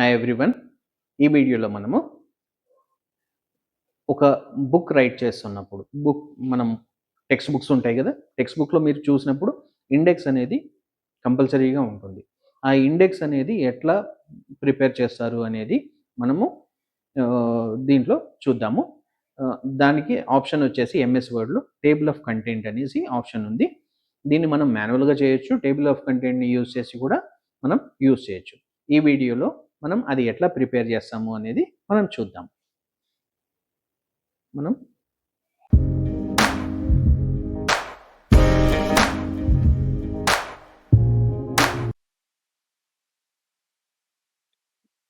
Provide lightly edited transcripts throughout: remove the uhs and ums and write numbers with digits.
Hi everyone. ఈ వీడియోలో మనము ఒక బుక్ రైట్ చేస్తున్నప్పుడు, మనం టెక్స్ట్ బుక్స్ ఉంటాయి గదా! టెక్స్ట్ బుక్‌లో మీరు చూసినప్పుడు ఇండెక్స్ అనేది కంపల్సరీగా ఉంటుంది. ఆ ఇండెక్స్ అనేది ఎట్లా ప్రిపేర్ చేస్తారు అనేది మనము దీంట్లో చూద్దాము. దానికి ఆప్షన్ వచ్చేసి ఎంఎస్ వర్డ్‌లో టేబుల్ ఆఫ్ కంటెంట్ అనేసి ఆప్షన్ ఉంది. దీన్ని మనం మాన్యువల్‌గా చేయొచ్చు. టేబుల్ ఆఫ్ కంటెంట్‌ని యూజ్ చేసి కూడా మనం యూజ్ చేయొచ్చు. ఈ వీడియోలో మనం అది ఎట్లా ప్రిపేర్ చేస్తాము అనేది మనం చూద్దాం. మనం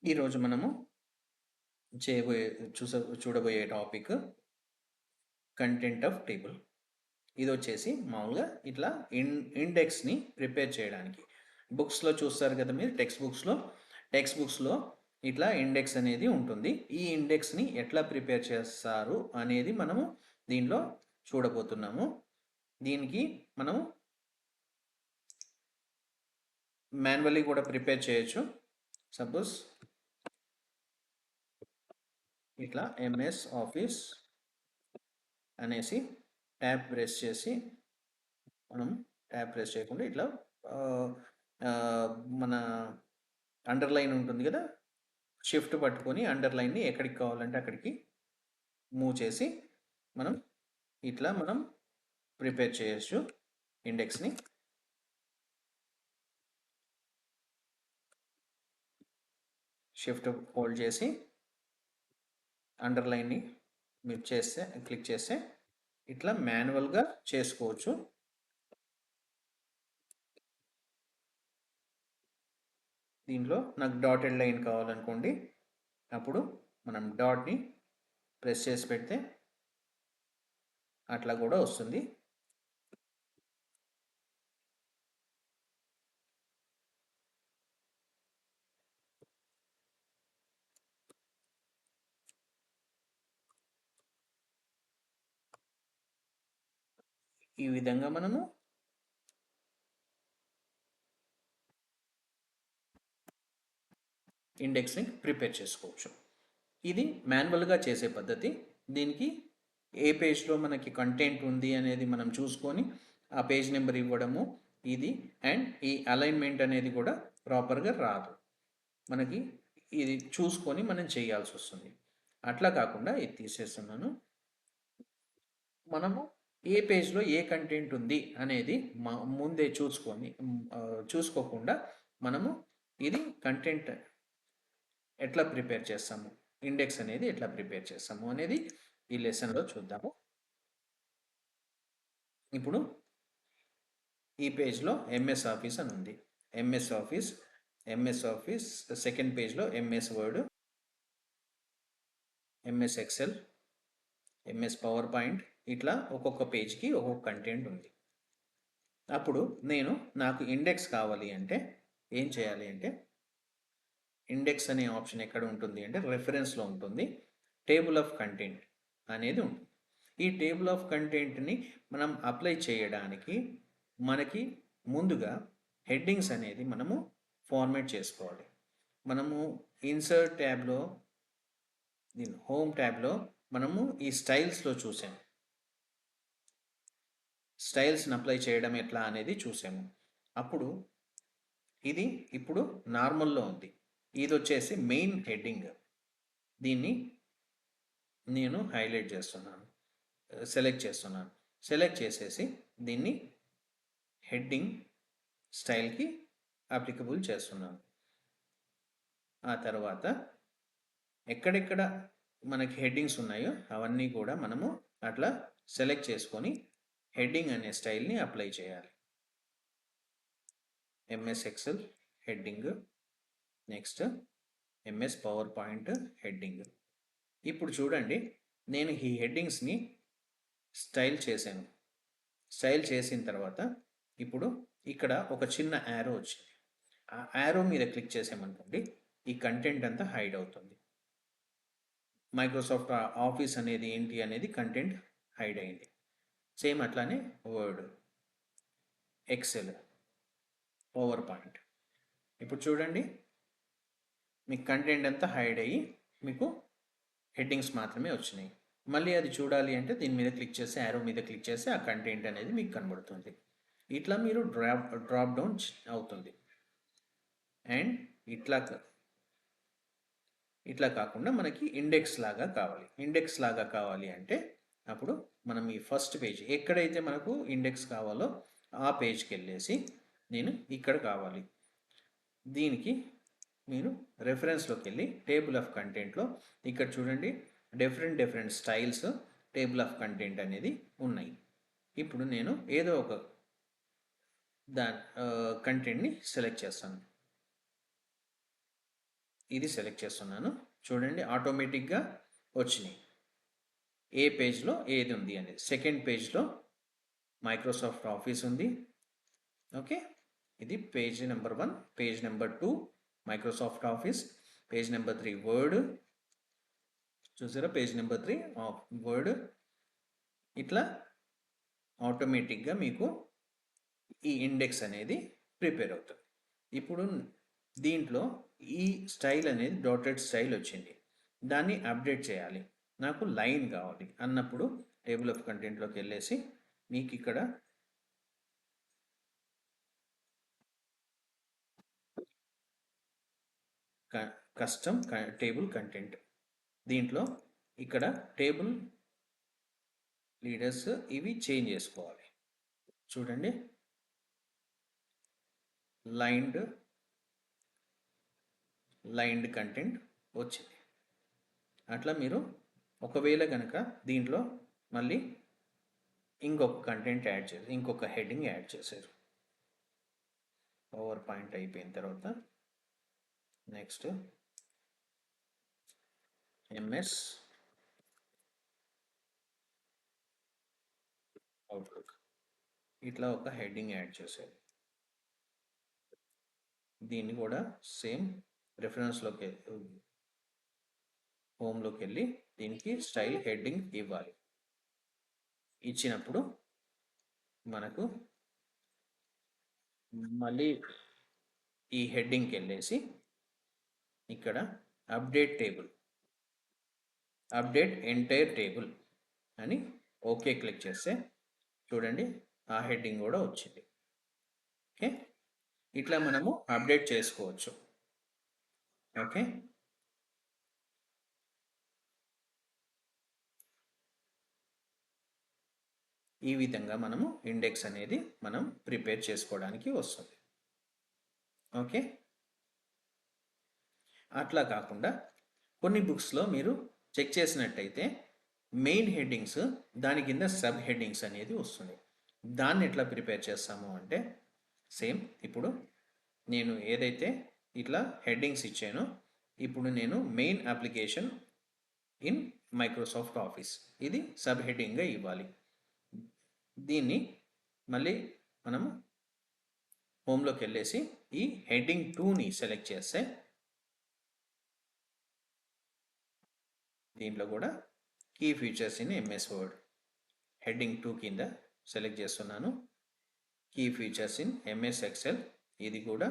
ఈరోజు మనము చేయబోయే చూడబోయే టాపిక్ కంటెంట్ ఆఫ్ టేబుల్. ఇది వచ్చేసి మామూలుగా ఇట్లా ఇండెక్స్ని ప్రిపేర్ చేయడానికి బుక్స్లో చూస్తారు కదా మీరు, టెక్స్ట్ బుక్స్లో ఇట్లా ఇండెక్స్ అనేది ఉంటుంది. ఈ ఇండెక్స్ని ఎట్లా ప్రిపేర్ చేస్తారు అనేది మనము దీనిలో చూడబోతున్నాము. దీనికి మనము మాన్యువల్లీ కూడా ప్రిపేర్ చేయొచ్చు. సపోజ్ ఇట్లా ఎంఎస్ ఆఫీస్ అనేసి ట్యాబ్ ప్రెస్ చేసి, మనం ట్యాబ్ ప్రెస్ చేయకుండా ఇట్లా మన అండర్లైన్ ఉంటుంది కదా, షిఫ్ట్ పట్టుకొని అండర్లైన్ని ఎక్కడికి కావాలంటే అక్కడికి మూవ్ చేసి మనం ఇట్లా ప్రిపేర్ చేయొచ్చు ఇండెక్స్ని. షిఫ్ట్ హోల్డ్ చేసి అండర్లైన్ని మీరు క్లిక్ చేస్తే ఇట్లా మాన్యువల్గా చేసుకోవచ్చు. దీంట్లో నాకు డాటెడ్ లైన్ కావాలనుకోండి, అప్పుడు మనం డాట్ని ప్రెస్ చేసి పెడితే అట్లా కూడా వస్తుంది. ఈ విధంగా మనము ఇండెక్స్ని ప్రిపేర్ చేసుకోవచ్చు. ఇది మాన్యువల్గా చేసే పద్ధతి. దీనికి ఏ పేజ్లో మనకి కంటెంట్ ఉంది అనేది మనం చూసుకొని ఆ పేజ్ నెంబర్ ఇవ్వడము ఇది. అండ్ ఈ అలైన్మెంట్ అనేది కూడా ప్రాపర్గా రాదు, మనకి ఇది చూసుకొని మనం చేయాల్సి వస్తుంది. అట్లా కాకుండా ఇది తీసేస్తున్నాను. మనము ఏ పేజ్లో ఏ కంటెంట్ ఉంది అనేది ముందే చూసుకోకుండా మనము ఇది కంటెంట్ ఎట్లా ప్రిపేర్ చేస్తాము, ఇండెక్స్ అనేది ఎట్లా ప్రిపేర్ చేస్తాము అనేది ఈ లెసన్లో చూద్దాము. ఇప్పుడు ఈ పేజ్లో ఎంఎస్ ఆఫీస్ అని ఉంది. ఎంఎస్ ఆఫీస్ సెకండ్ పేజ్లో MS word, MS Excel, MS power point, ఇట్లా ఒక్కొక్క పేజ్కి ఒక్కొక్క కంటెంట్ ఉంది. అప్పుడు నాకు ఇండెక్స్ కావాలి అంటే ఏం చేయాలి అంటే, ఇండెక్స్ అనే ఆప్షన్ ఎక్కడ ఉంటుంది అంటే రెఫరెన్స్లో ఉంటుంది. టేబుల్ ఆఫ్ కంటెంట్ అనేది ఉంటుంది. ఈ టేబుల్ ఆఫ్ కంటెంట్ని మనం అప్లై చేయడానికి మనకి ముందుగా హెడ్డింగ్స్ అనేది మనము ఫార్మాట్ చేసుకోవాలి. మనము ఇన్సర్ట్ ట్యాబ్లో, హోమ్ ట్యాబ్లో మనము ఈ స్టైల్స్లో చూసాము, స్టైల్స్ని అప్లై చేయడం ఎట్లా అనేది చూసాము. అప్పుడు ఇది ఇప్పుడు నార్మల్లో ఉంది. ఇది వచ్చేసి మెయిన్ హెడ్డింగ్. దీన్ని నేను హైలైట్ చేస్తున్నాను, సెలెక్ట్ చేసేసి దీన్ని హెడ్డింగ్ స్టైల్కి అప్లికబుల్ చేస్తున్నాను. ఆ తర్వాత ఎక్కడెక్కడ మనకి హెడ్డింగ్స్ ఉన్నాయో అవన్నీ కూడా మనము అట్లా సెలెక్ట్ చేసుకొని హెడ్డింగ్ అనే స్టైల్ని అప్లై చేయాలి. MS Excel heading, next MS power point heading. ఇప్పుడు చూడండి, నేను ఈ హెడ్డింగ్స్ని స్టైల్ చేసిన తర్వాత ఇప్పుడు ఇక్కడ ఒక చిన్న యారో వచ్చింది. ఆ యారో మీద క్లిక్ చేసామనుకోండి, ఈ కంటెంట్ అంతా హైడ్ అవుతుంది. మైక్రోసాఫ్ట్ ఆఫీస్ అనేది ఏంటి అనేది కంటెంట్ హైడ్ అయింది. సేమ్ అట్లానే వర్డ్, ఎక్సెల్, పవర్ పాయింట్. ఇప్పుడు చూడండి, మీకు కంటెంట్ అంతా హైడ్ అయ్యి మీకు హెడ్డింగ్స్ మాత్రమే వచ్చినాయి. మళ్ళీ అది చూడాలి అంటే దీని మీద క్లిక్ చేసి యారో మీద క్లిక్ చేసి ఆ కంటెంట్ అనేది మీకు కనబడుతుంది. ఇట్లా మీరు డ్రాప్ డౌన్ అవుతుంది. అండ్ ఇట్లా కాకుండా మనకి ఇండెక్స్ లాగా కావాలి అంటే అప్పుడు మనం ఈ ఫస్ట్ పేజ్ ఎక్కడైతే మనకు ఇండెక్స్ కావాలో ఆ పేజ్కి వెళ్ళేసి నేను ఇక్కడ కావాలి. దీనికి మీరు రెఫరెన్స్లోకి వెళ్ళి టేబుల్ ఆఫ్ కంటెంట్లో ఇక్కడ చూడండి different styles table of content అనేది ఉన్నాయి. ఇప్పుడు నేను ఏదో ఒక కంటెంట్ని సెలెక్ట్ చేస్తాను. ఇది సెలెక్ట్ చేస్తున్నాను. చూడండి ఆటోమేటిక్గా వచ్చినాయి ఏ పేజ్లో ఏది ఉంది అనేది. సెకండ్ పేజ్లో మైక్రోసాఫ్ట్ ఆఫీస్ ఉంది. ఓకే, ఇది page number 1. Page number 2 Microsoft office. Page number 3 word. చూసారా, పేజ్ నెంబర్ 3 ఆఫ్ వర్డ్. ఇట్లా ఆటోమేటిక్గా మీకు ఈ ఇండెక్స్ అనేది ప్రిపేర్ అవుతుంది. ఇప్పుడు దీంట్లో ఈ స్టైల్ అనేది డాటెడ్ స్టైల్ వచ్చింది. దాన్ని అప్డేట్ చేయాలి. నాకు లైన్ కావాలి అన్నప్పుడు టేబుల్ ఆఫ్ కంటెంట్లోకి వెళ్ళేసి మీకు ఇక్కడ కస్టమ్ టేబుల్ కంటెంట్, దీంట్లో ఇక్కడ టేబుల్ లీడర్స్ ఇవి చేంజ్ చేసుకోవాలి. చూడండి లైన్డ్ కంటెంట్ వచ్చింది. అట్లా మీరు ఒకవేళ కనుక దీంట్లో మళ్ళీ ఇంకొక కంటెంట్ యాడ్ చేసి ఇంకొక హెడ్డింగ్ యాడ్ చేశారు. పవర్ పాయింట్ అయిపోయిన తర్వాత నెక్స్ట్ ఎంఎస్ అవుట్లుక్, ఇట్లా ఒక హెడ్డింగ్ యాడ్ చేశారు. దీన్ని కూడా సేమ్ రెఫరెన్స్లోకి హోమ్లోకి వెళ్ళి దీనికి స్టైల్ హెడ్డింగ్ ఇవ్వాలి. ఇచ్చినప్పుడు మనకు మళ్ళీ ఈ హెడ్డింగ్కి వెళ్ళేసి ఇక్కడ అప్డేట్ ఎంటైర్ టేబుల్ అని ఓకే క్లిక్ చేస్తే చూడండి ఆ హెడ్డింగ్ కూడా వచ్చింది. ఓకే, ఇట్లా మనము అప్డేట్ చేసుకోవచ్చు. ఓకే, ఈ విధంగా మనము ఇండెక్స్ అనేది మనం ప్రిపేర్ చేసుకోవడానికి వస్తుంది. ఓకే, అట్లా కాకుండా కొన్ని బుక్స్లో మీరు చెక్ చేసినట్టయితే మెయిన్ హెడ్డింగ్స్ దాని కింద సబ్ హెడ్డింగ్స్ అనేది వస్తుంది. దాన్ని ఎట్లా ప్రిపేర్ చేస్తాము అంటే సేమ్ ఇప్పుడు నేను ఏదైతే ఇట్లా హెడ్డింగ్స్ ఇచ్చానో ఇప్పుడు నేను main application in Microsoft office ఇది సబ్ హెడ్డింగ్గా ఇవ్వాలి. దీన్ని మళ్ళీ మనము హోమ్లోకి వెళ్ళేసి ఈ హెడ్డింగ్ 2ని సెలెక్ట్ చేస్తే దీంట్లో కూడా key features in MS Word heading 2 కింద సెలెక్ట్ చేస్తున్నాను. Key features in MS Excel ఇది కూడా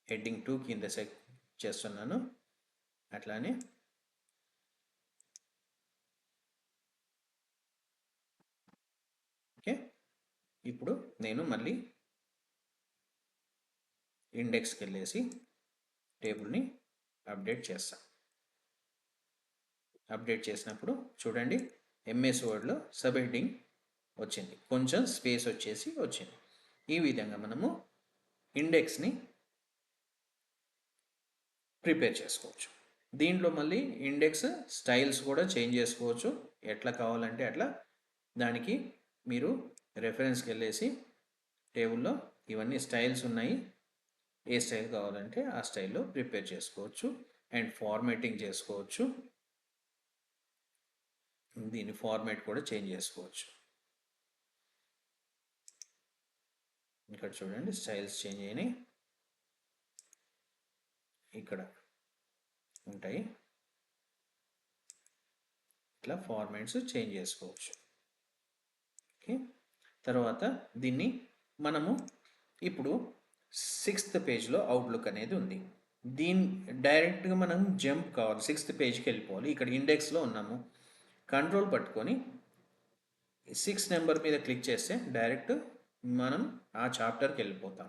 హెడ్డింగ్ 2 కింద సెలెక్ట్ చేస్తున్నాను. అట్లానే ఓకే, ఇప్పుడు నేను మళ్ళీ ఇండెక్స్కి వెళ్ళేసి టేబుల్ని అప్డేట్ చేస్తాను. అప్డేట్ చేసినప్పుడు చూడండి ఎంఎస్ వర్డ్లో సబ్ హెడ్డింగ్ వచ్చింది, కొంచెం స్పేస్ వచ్చేసి వచ్చింది. ఈ విధంగా మనము ఇండెక్స్ని ప్రిపేర్ చేసుకోవచ్చు. దీంట్లో మళ్ళీ ఇండెక్స్ స్టైల్స్ కూడా చేంజ్ చేసుకోవచ్చు. ఎట్లా కావాలంటే అట్లా దానికి మీరు రెఫరెన్స్కి వెళ్ళేసి టేబుల్లో ఇవన్నీ స్టైల్స్ ఉన్నాయి, ఏ స్టైల్ కావాలంటే ఆ స్టైల్లో ప్రిపేర్ చేసుకోవచ్చు. అండ్ ఫార్మాటింగ్ చేసుకోవచ్చు, దీని ఫార్మాట్ కూడా చేంజ్ చేసుకోవచ్చు. ఇక్కడ చూడండి స్టైల్స్ చేంజ్ అయినాయి, ఇక్కడ ఉంటాయి. ఇట్లా ఫార్మాట్స్ చేంజ్ చేసుకోవచ్చు. ఓకే, తర్వాత దీన్ని మనము ఇప్పుడు 6th పేజ్లో అవుట్లుక్ అనేది ఉంది. దీని డైరెక్ట్గా మనం జంప్ కావాలి, 6th పేజ్కి వెళ్ళిపోవాలి. ఇక్కడ ఇండెక్స్లో ఉన్నాము, కంట్రోల్ పట్టుకొని 6 నెంబర్ మీద క్లిక్ చేస్తే డైరెక్ట్ మనం ఆ చాప్టర్కి వెళ్ళిపోతాం.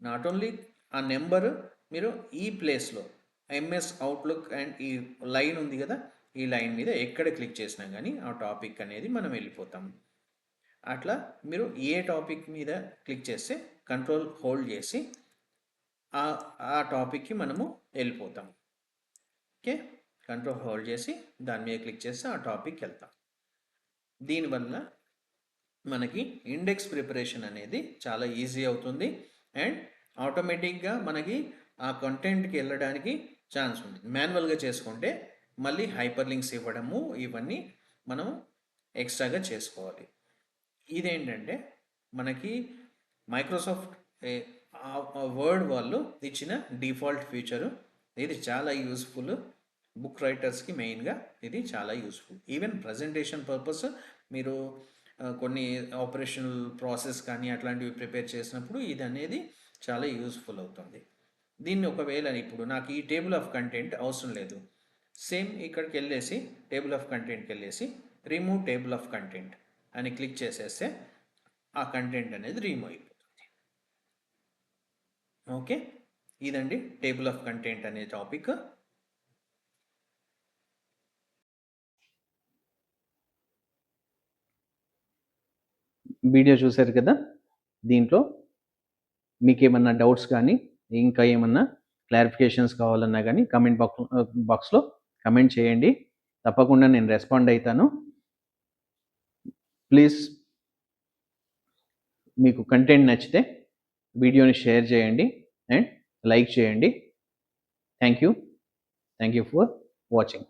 నాట్ ఓన్లీ ఆ నెంబరు మీరు ఈ ప్లేస్లో ఎంఎస్ అవుట్లుక్ అండ్ ఈ లైన్ ఉంది కదా, ఈ లైన్ మీద ఎక్కడ క్లిక్ చేసినా కానీ ఆ టాపిక్ అనేది మనం వెళ్ళిపోతాం. అట్లా మీరు ఏ టాపిక్ మీద క్లిక్ చేస్తే కంట్రోల్ హోల్డ్ చేసి ఆ టాపిక్కి మనము వెళ్ళిపోతాం. ఓకే, కంట్రోల్ హోల్డ్ చేసి దాని మీద క్లిక్ చేస్తే ఆ టాపిక్కి వెళ్తాం. దీనివల్ల మనకి ఇండెక్స్ ప్రిపరేషన్ అనేది చాలా ఈజీ అవుతుంది అండ్ ఆటోమేటిక్గా మనకి ఆ కంటెంట్కి వెళ్ళడానికి ఛాన్స్ ఉంటుంది. మాన్యువల్గా చేసుకుంటే మళ్ళీ హైపర్ లింక్స్ ఇవ్వడము ఇవన్నీ మనం ఎక్స్ట్రాగా చేసుకోవాలి. ఇదేంటంటే మనకి మైక్రోసాఫ్ట్ వర్డ్ వాళ్ళు ఇచ్చిన డిఫాల్ట్ ఫీచరు. ఇది చాలా యూస్ఫుల్ బుక్ రైటర్స్కి, మెయిన్గా ఇది చాలా యూస్ఫుల్. ఈవెన్ ప్రజెంటేషన్ పర్పస్ మీరు కొన్ని ఆపరేషనల్ ప్రాసెస్ కానీ అట్లాంటివి ప్రిపేర్ చేసినప్పుడు ఇది అనేది చాలా యూస్ఫుల్ అవుతుంది. దీన్ని ఒకవేళ ఇప్పుడు నాకు ఈ టేబుల్ ఆఫ్ కంటెంట్ అవసరం లేదు, సేమ్ ఇక్కడికి వెళ్ళేసి టేబుల్ ఆఫ్ కంటెంట్కి వెళ్ళేసి రిమూవ్ టేబుల్ ఆఫ్ కంటెంట్ అని క్లిక్ చేసేస్తే ఆ కంటెంట్ అనేది రిమూవ్ అయిపోతుంది. ఓకే, ఇదండి టేబుల్ ఆఫ్ కంటెంట్ అనే టాపిక్. వీడియో చూశారు కదా, దీంట్లో మీకు ఏమన్నా డౌట్స్ కానీ ఇంకా ఏమన్నా క్లారిఫికేషన్స్ కావాలన్నా కానీ కమెంట్ బాక్స్లో కమెంట్ చేయండి, తప్పకుండా నేను రెస్పాండ్ అవుతాను. ప్లీజ్ మీకు కంటెంట్ నచ్చితే వీడియోని షేర్ చేయండి అండ్ లైక్ చేయండి. Thank you for watching.